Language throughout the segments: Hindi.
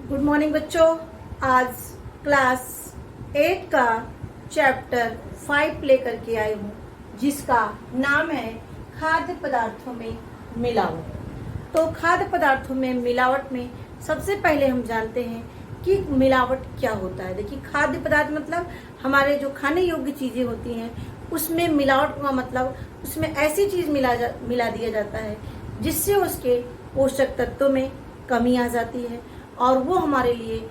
गुड मॉर्निंग बच्चों। आज क्लास 8 का चैप्टर 5 लेकर के आई हूँ, जिसका नाम है खाद्य पदार्थों में मिलावट। तो खाद्य पदार्थों में मिलावट में सबसे पहले हम जानते हैं कि मिलावट क्या होता है। देखिए, खाद्य पदार्थ मतलब हमारे जो खाने योग्य चीजें होती हैं उसमें मिलावट का मतलब उसमें ऐसी चीज मिला दिया जाता है जिससे उसके पोषक तत्वों में कमी आ जाती है और वो हमारे लिए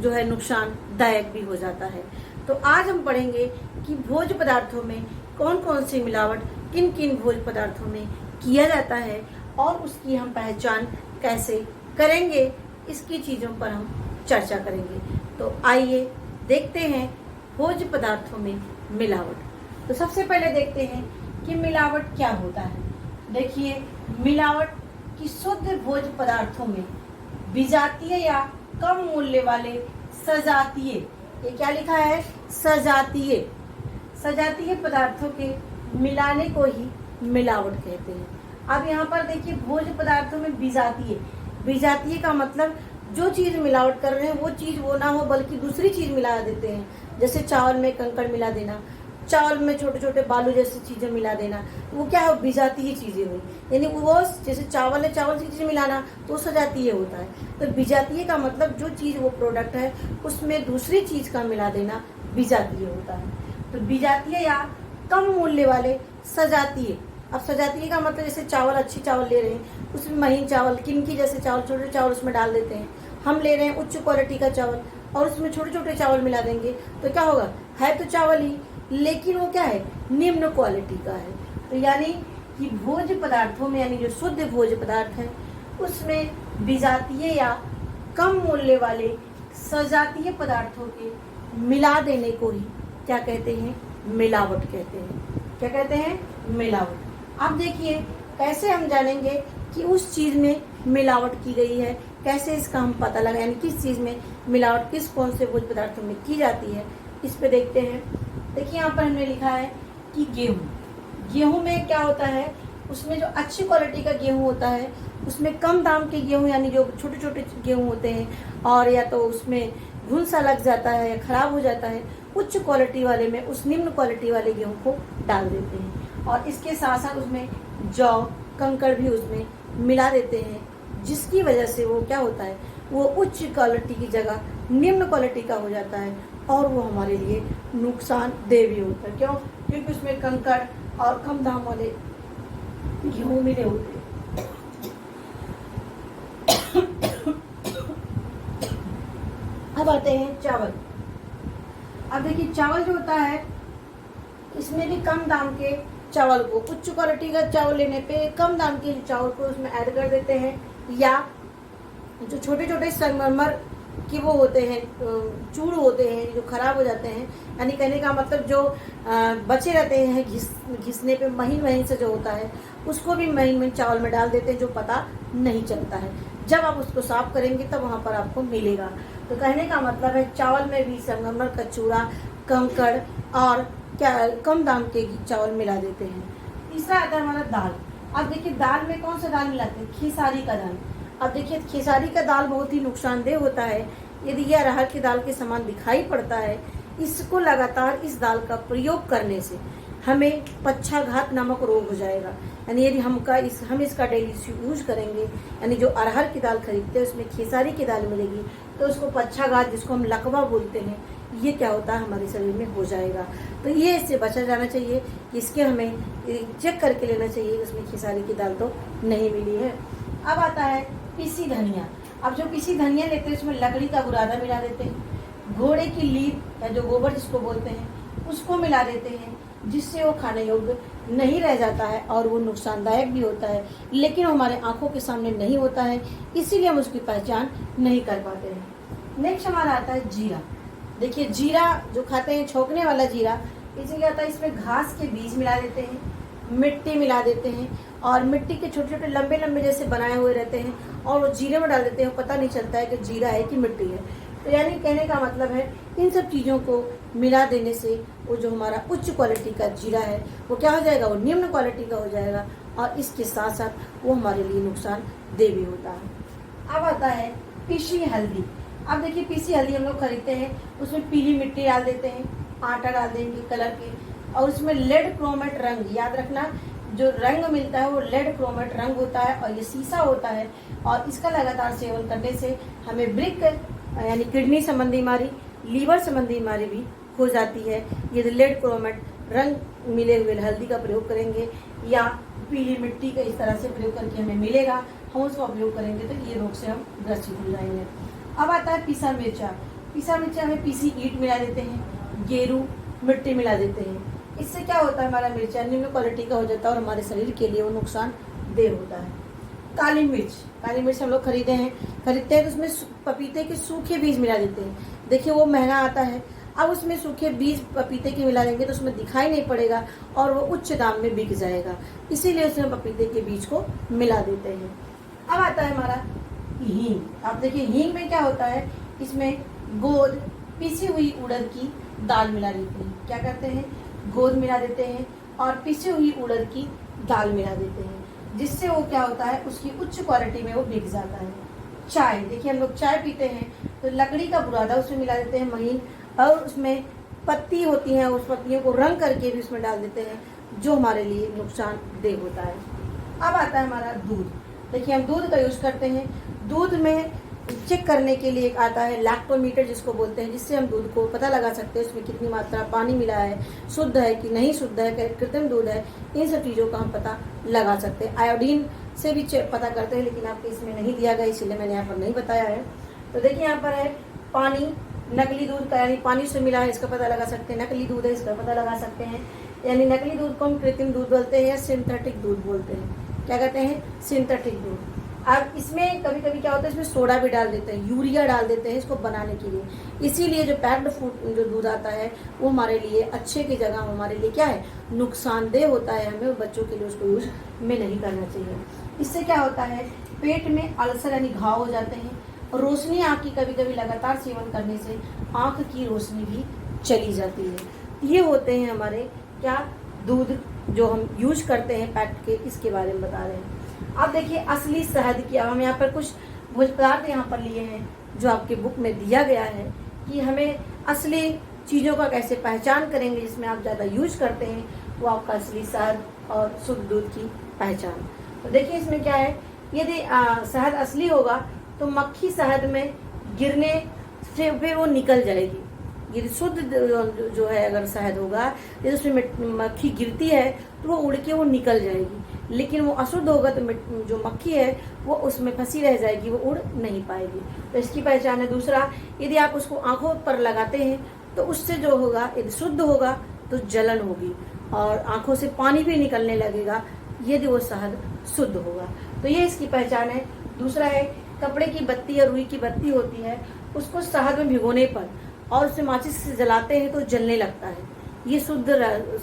जो है नुकसानदायक भी हो जाता है। तो आज हम पढ़ेंगे कि भोज्य पदार्थों में कौन कौन सी मिलावट किन किन भोज्य पदार्थों में किया जाता है और उसकी हम पहचान कैसे करेंगे, इसकी चीज़ों पर हम चर्चा करेंगे। तो आइए देखते हैं भोज्य पदार्थों में मिलावट। तो सबसे पहले देखते हैं कि मिलावट क्या होता है। देखिए, मिलावट की शुद्ध भोज्य पदार्थों में विजातीय या कम मूल्य वाले सजातीय, ये क्या लिखा है, सजातीय पदार्थों के मिलाने को ही मिलावट कहते हैं। अब यहाँ पर देखिए, भोज्य पदार्थों में विजातीय का मतलब जो चीज मिलावट कर रहे हैं वो चीज वो ना हो बल्कि दूसरी चीज मिला देते हैं। जैसे चावल में कंकड़ मिला देना, चावल में छोटे छोटे बालू जैसी चीजें मिला देना, वो क्या हो, विजातीय चीजें हुई। यानी वो जैसे चावल है, चावल की चीजें मिलाना तो सजातीय होता है। तो विजातीय का मतलब जो चीज वो प्रोडक्ट है उसमें दूसरी चीज का मिला देना विजातीय होता है। तो विजातीय या कम मूल्य वाले सजातीय। अब सजातीय का मतलब जैसे चावल, अच्छी चावल ले रहे हैं उसमें महीन चावल, किनकी जैसे चावल, छोटे चावल उसमें डाल देते हैं। हम ले रहे हैं उच्च क्वालिटी का चावल और उसमें छोटे छोटे चावल मिला देंगे तो क्या होगा, है तो चावल ही लेकिन वो क्या है, निम्न क्वालिटी का है। तो यानी कि भोज्य पदार्थों में यानी जो शुद्ध भोज्य पदार्थ है उसमें विजातीय या कम मूल्य वाले सजातीय पदार्थों के मिला देने को ही क्या कहते हैं, मिलावट कहते हैं। क्या कहते हैं, मिलावट। अब देखिए कैसे हम जानेंगे कि उस चीज में मिलावट की गई है, कैसे इसका हम पता लगाएं, यानी किस चीज में मिलावट किस कौन से भोज्य पदार्थों में की जाती है, इस पे देखते हैं। देखिए, यहाँ पर हमने लिखा है कि गेहूं में क्या होता है, उसमें जो अच्छी क्वालिटी का गेहूं होता है उसमें कम दाम के गेहूं यानी जो छोटे छोटे गेहूं होते हैं और या तो उसमें घुन सा लग जाता है या खराब हो जाता है, उच्च क्वालिटी वाले में उस निम्न क्वालिटी वाले गेहूं को डाल देते हैं और इसके साथ साथ उसमें जौ कंकड़ भी उसमें मिला देते हैं, जिसकी वजह से वो क्या होता है, वो उच्च क्वालिटी की जगह निम्न क्वालिटी का हो जाता है और वो हमारे लिए नुकसानदेह भी होता है। क्यों? क्योंकि उसमें कंकड़ और कम दाम वाले गेहूं मिले होते हैं। अब आते हैं चावल। अब देखिए, चावल जो होता है इसमें भी कम दाम के चावल को, उच्च क्वालिटी का चावल लेने पे कम दाम के चावल को उसमें ऐड कर देते हैं, या जो छोटे छोटे संगमरमर कि वो होते हैं, चूड़ होते हैं जो खराब हो जाते हैं, यानी कहने का मतलब जो बचे रहते हैं घिसने पे महीन से जो होता है उसको भी महीन चावल में डाल देते हैं, जो पता नहीं चलता है। जब आप उसको साफ करेंगे तब वहाँ पर आपको मिलेगा। तो कहने का मतलब है चावल में भी संगमरमर का चूड़ा, कंकड़ और क्या कम दाम के चावल मिला देते हैं। तीसरा आता है हमारा दाल। अब देखिए, दाल में कौन सा दाल मिलाते हैं, खेसारी का दाल। अब देखिए, खेसारी का दाल बहुत ही नुकसानदेह होता है। यदि यह अरहर की दाल के समान दिखाई पड़ता है, इसको लगातार इस दाल का प्रयोग करने से हमें पक्षाघात नामक रोग हो जाएगा। यानी यदि हम इसका डेली यूज करेंगे, यानी जो अरहर की दाल खरीदते हैं उसमें खेसारी की दाल मिलेगी तो उसको पक्षाघात, जिसको हम लकवा बोलते हैं, ये क्या होता है, हमारे शरीर में हो जाएगा। तो ये इससे बचा जाना चाहिए कि इसके हमें चेक करके लेना चाहिए, उसमें खेसारी की दाल तो नहीं मिली है। अब आता है पीसी धनिया। अब जो पीसी धनिया लेते हैं उसमें लकड़ी का बुरादा मिला देते हैं, घोड़े की लीद या जो गोबर जिसको बोलते हैं उसको मिला देते हैं, जिससे वो खाने योग्य नहीं रह जाता है और वो नुकसानदायक भी होता है, लेकिन हमारे आंखों के सामने नहीं होता है, इसीलिए हम उसकी पहचान नहीं कर पाते हैं। नेक्स्ट हमारा आता है जीरा। देखिए, जीरा जो खाते हैं, छोंकने वाला जीरा, इसमें क्या होता है, इसमें घास के बीज मिला देते हैं, मिट्टी मिला देते हैं और मिट्टी के छोटे छोटे लंबे लंबे जैसे बनाए हुए रहते हैं और वो जीरे में डाल देते हैं, पता नहीं चलता है कि जीरा है कि मिट्टी है। तो यानी कहने का मतलब है इन सब चीज़ों को मिला देने से वो जो हमारा उच्च क्वालिटी का जीरा है वो क्या हो जाएगा, वो निम्न क्वालिटी का हो जाएगा और इसके साथ साथ वो हमारे लिए नुकसानदेह भी होता है। अब आता है पीसी हल्दी। अब देखिए पीसी हल्दी हम लोग खरीदते हैं, उसमें पीली मिट्टी डाल देते हैं, आटा डाल देंगे कलर के, और उसमें लेड क्रोमेट रंग, याद रखना जो रंग मिलता है वो लेड क्रोमेट रंग होता है और ये शीशा होता है। और इसका लगातार सेवन करने से हमें ब्रिक यानी किडनी संबंधी बीमारी, लीवर संबंधी बीमारी भी हो जाती है। ये लेड क्रोमेट रंग मिले हुए हल्दी का प्रयोग करेंगे या पीली मिट्टी का इस तरह से प्रयोग करके हमें मिलेगा, हम उसका उपयोग करेंगे तो ये रोग से हम ग्रसित हो जाएंगे। अब आता है पीसा मिर्चा। पीसा मिर्चा में पीसी ईंट मिला देते हैं, गेरू मिट्टी मिला देते हैं। इससे क्या होता है, हमारा मिर्चा निम्न क्वालिटी का हो जाता है और हमारे शरीर के लिए वो नुकसानदेह होता है। काली मिर्च हम लोग खरीदते हैं तो उसमें पपीते के सूखे बीज मिला देते हैं। देखिए वो महंगा आता है, अब उसमें सूखे बीज पपीते के मिला देंगे तो उसमें दिखाई नहीं पड़ेगा और वो उच्च दाम में बिक जाएगा, इसीलिए उसमें पपीते के बीज को मिला देते हैं। अब आता है हमारा हींग। आप देखिए हींग में क्या होता है, इसमें गोद पीसी हुई उड़द की दाल मिला देते हैं। क्या करते हैं, गोद मिला देते हैं और पीसी हुई उड़द की दाल मिला देते हैं, जिससे वो क्या होता है, उसकी उच्च क्वालिटी में वो बिक जाता है। चाय, देखिए हम लोग चाय पीते हैं तो लकड़ी का बुरादा उसमें मिला देते हैं महीन, और उसमें पत्ती होती है, उस पत्तियों को रंग करके भी उसमें डाल देते हैं, जो हमारे लिए नुकसानदेह होता है। अब आता है हमारा दूध। देखिए हम दूध का यूज करते हैं, दूध में चेक करने के लिए एक आता है लैक्टोमीटर जिसको बोलते हैं, जिससे हम दूध को पता लगा सकते हैं उसमें कितनी मात्रा पानी मिला है, शुद्ध है कि नहीं शुद्ध है, कृत्रिम दूध है, इन सब चीज़ों का हम पता लगा सकते हैं। आयोडीन से भी पता करते हैं, लेकिन आपके इसमें नहीं दिया गया इसलिए मैंने यहाँ पर नहीं बताया है। तो देखिए यहाँ पर है पानी, नकली दूध का यानी पानी से मिला है इसका पता लगा सकते हैं, नकली दूध है इसका पता लगा सकते हैं। यानी नकली दूध को हम कृत्रिम दूध बोलते हैं या सिंथेटिक दूध बोलते हैं। क्या कहते हैं, सिंथेटिक दूध। अब इसमें कभी कभी क्या होता है, इसमें सोडा भी डाल देते हैं, यूरिया डाल देते हैं इसको बनाने के लिए, इसीलिए जो पैक्ड फूड जो दूध आता है वो हमारे लिए अच्छे की जगह हमारे लिए क्या है, नुकसानदेह होता है, हमें और बच्चों के लिए उसको यूज में नहीं करना चाहिए। इससे क्या होता है, पेट में अल्सर यानी घाव हो जाते हैं, और रोशनी आँख की कभी कभी लगातार सेवन करने से आँख की रोशनी भी चली जाती है। ये होते हैं हमारे क्या, दूध जो हम यूज करते हैं पैक्ड के, इसके बारे में बता रहे हैं। अब देखिए असली शहद की, अब हम यहाँ पर कुछ भोज्य पदार्थ यहाँ पर लिए हैं जो आपके बुक में दिया गया है कि हमें असली चीज़ों का कैसे पहचान करेंगे, जिसमें आप ज़्यादा यूज करते हैं, वो आपका असली शहद और शुद्ध दूध की पहचान। तो देखिए इसमें क्या है, यदि शहद असली होगा तो मक्खी शहद में गिरने से फिर वो निकल जाएगी। यदि शुद्ध जो है अगर शहद होगा, यदि उसमें मक्खी गिरती है तो वो उड़ के वो निकल जाएगी, लेकिन वो अशुद्ध होगा तो जो मक्खी है वो उसमें फंसी रह जाएगी, वो उड़ नहीं पाएगी। तो इसकी पहचान है। दूसरा, यदि आप उसको आंखों पर लगाते हैं तो उससे जो होगा, यदि शुद्ध होगा तो जलन होगी और आंखों से पानी भी निकलने लगेगा, यदि वो शहद शुद्ध होगा। तो ये इसकी पहचान है। दूसरा है, कपड़े की बत्ती या रुई की बत्ती होती है, उसको शहद में भिगोने पर और उसे माचिस से जलाते हैं तो जलने लगता है, ये शुद्ध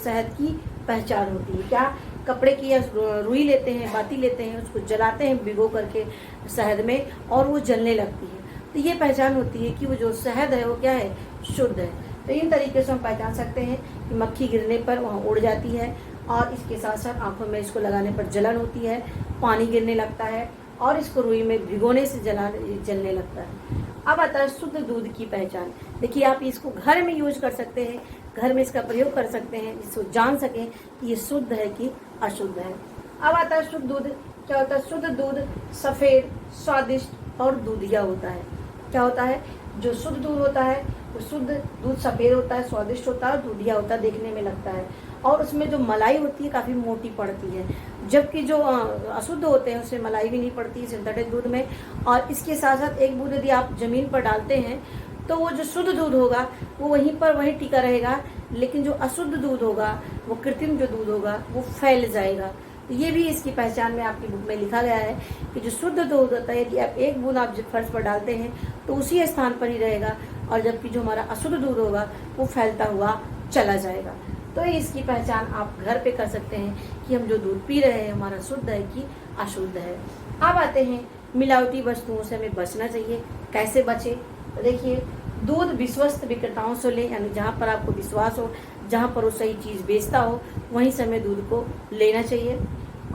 शहद की पहचान होती है। क्या, कपड़े की या रुई लेते हैं, बाती लेते हैं, उसको जलाते हैं भिगो करके शहद में और वो जलने लगती है, तो ये पहचान होती है कि वो जो शहद है वो क्या है, शुद्ध है। तो इन तरीके से हम पहचान सकते हैं कि मक्खी गिरने पर वहाँ उड़ जाती है और इसके साथ साथ आंखों में इसको लगाने पर जलन होती है, पानी गिरने लगता है और इसको रुई में भिगोने से जलने लगता है। अब आता है शुद्ध दूध की पहचान। देखिए आप इसको घर में यूज कर सकते हैं, घर में इसका प्रयोग कर सकते हैं, इसको जान सकें कि ये शुद्ध है कि अशुद्ध है। अब आता है शुद्ध दूध। क्या होता है, शुद्ध दूध सफ़ेद, स्वादिष्ट और दूधिया होता है। क्या होता है, जो शुद्ध दूध होता है वो शुद्ध दूध सफ़ेद होता है, स्वादिष्ट होता है और दूधिया होता है, देखने में लगता है, और उसमें जो मलाई होती है काफ़ी मोटी पड़ती है, जबकि जो अशुद्ध होते हैं उसमें मलाई भी नहीं पड़ती है सिंथेटिक दूध में। और इसके साथ साथ एक बूंद यदि आप ज़मीन पर डालते हैं तो वो जो शुद्ध दूध होगा वो वहीं पर वहीं टिका रहेगा, लेकिन जो अशुद्ध दूध होगा, वो कृत्रिम जो दूध होगा, वो फैल जाएगा। तो ये भी इसकी पहचान में आपकी बुक में लिखा गया है कि जो शुद्ध दूध होता है, यदि आप एक बूंद आप जब फर्श पर डालते हैं तो उसी स्थान पर ही रहेगा, और जबकि जो हमारा अशुद्ध दूध होगा वो फैलता हुआ चला जाएगा। तो इसकी पहचान आप घर पे कर सकते हैं कि हम जो दूध पी रहे हैं हमारा शुद्ध है कि अशुद्ध है। अब आते हैं मिलावटी वस्तुओं से हमें बचना चाहिए। कैसे बचे, तो देखिए दूध विश्वस्त विक्रेताओं से लें, यानी जहाँ पर आपको विश्वास हो, जहाँ पर वो सही चीज़ बेचता हो, वहीं से हमें दूध को लेना चाहिए।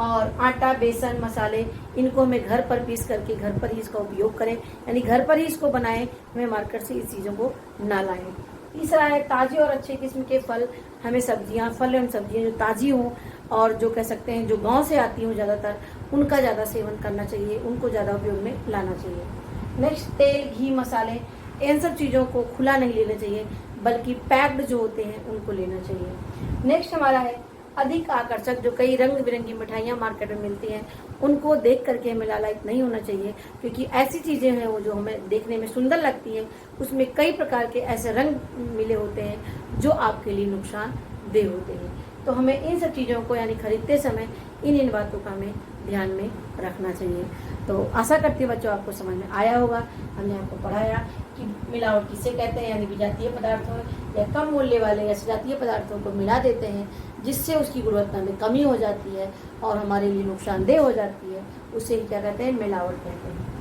और आटा, बेसन, मसाले, इनको हमें घर पर पीस करके घर पर ही इसका उपयोग करें, यानी घर पर ही इसको बनाएं, हमें मार्केट से इस चीज़ों को ना लाएं। तीसरा है ताजे और अच्छे किस्म के फल, हमें सब्जियां, फल एवं सब्जियां जो ताजी हों और जो कह सकते हैं जो गांव से आती हों ज़्यादातर, उनका ज़्यादा सेवन करना चाहिए, उनको ज़्यादा उपयोग में लाना चाहिए। नेक्स्ट, तेल, घी, मसाले, इन सब चीज़ों को खुला नहीं लेना चाहिए, बल्कि पैक्ड जो होते हैं उनको लेना चाहिए। नेक्स्ट हमारा है अधिक आकर्षक, जो कई रंग बिरंगी मिठाइयाँ मार्केट में मिलती हैं, उनको देख करके हमें लालच नहीं होना चाहिए, क्योंकि ऐसी चीज़ें हैं वो जो हमें देखने में सुंदर लगती हैं, उसमें कई प्रकार के ऐसे रंग मिले होते हैं जो आपके लिए नुकसानदेह होते हैं। तो हमें इन सब चीज़ों को यानी खरीदते समय इन बातों का हमें ध्यान में रखना चाहिए। तो आशा करती हूँ बच्चों आपको समझ में आया होगा। हमने आपको पढ़ाया कि मिलावट किसे कहते हैं, यानी विजातीय पदार्थों या कम मूल्य वाले या सजातीय पदार्थों को मिला देते हैं, जिससे उसकी गुणवत्ता में कमी हो जाती है और हमारे लिए नुकसानदेह हो जाती है, उसे ही क्या कहते हैं, मिलावट कहते हैं।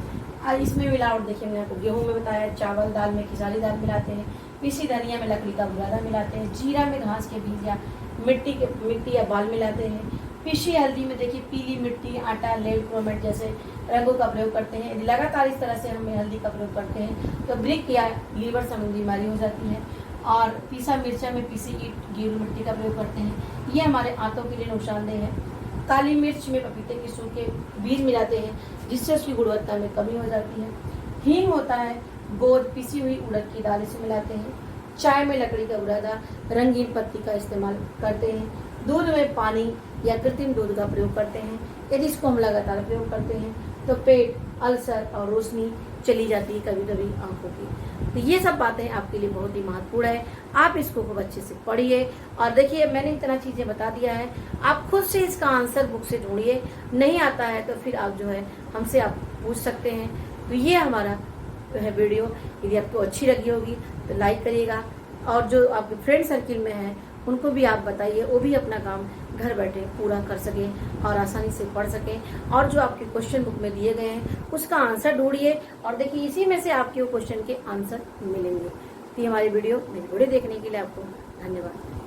आज इसमें मिलावट देखिए, मैंने आपको गेहूँ में बताया, चावल दाल में खिसारी दाल मिलाते हैं, पीसी धनिया में लकड़ी का बुरादा मिलाते हैं, जीरा में घास के बीज या मिट्टी या बाल मिलाते हैं, पीसी हल्दी में देखिए पीली मिट्टी, आटा, लेड, क्रोमेट जैसे रंगों का प्रयोग करते हैं। यदि लगातार इस तरह से हमें हल्दी का प्रयोग करते हैं तो ब्रिक या लीवर संबंधी बीमारी हो जाती है। और पीसा मिर्चा में पीसी ईंट, गीरू मिट्टी का प्रयोग करते हैं, ये हमारे आंतों के लिए नुकसानदेह है। काली मिर्च में पपीते के सूखे बीज मिलाते हैं, जिससे उसकी गुणवत्ता में कमी हो जाती है। हींग होता है, गोद, पिसी हुई उड़द की दाल से मिलाते हैं। चाय में लकड़ी का बुरादा, रंगीन पत्ती का इस्तेमाल करते हैं। दूध में पानी या कृत्रिम दूध का प्रयोग करते हैं। यदि इसको हम लगातार प्रयोग करते हैं तो पेट, अल्सर और रोशनी चली जाती है कभी कभी आंखों की। तो ये सब बातें आपके लिए बहुत ही महत्वपूर्ण है। आप इसको खूब अच्छे से पढ़िए और देखिए, मैंने इतना चीज़ें बता दिया है, आप खुद से इसका आंसर बुक से ढूंढिए। नहीं आता है तो फिर आप जो है हमसे आप पूछ सकते हैं। तो ये हमारा जो है वीडियो, यदि आपको अच्छी लगी होगी तो लाइक करिएगा, और जो आपके फ्रेंड सर्किल में है उनको भी आप बताइए, वो भी अपना काम घर बैठे पूरा कर सकें और आसानी से पढ़ सकें। और जो आपके क्वेश्चन बुक में दिए गए हैं उसका आंसर ढूंढिए और देखिए इसी में से आपके वो क्वेश्चन के आंसर मिलेंगे। तो ये हमारी वीडियो देखने के लिए आपको धन्यवाद।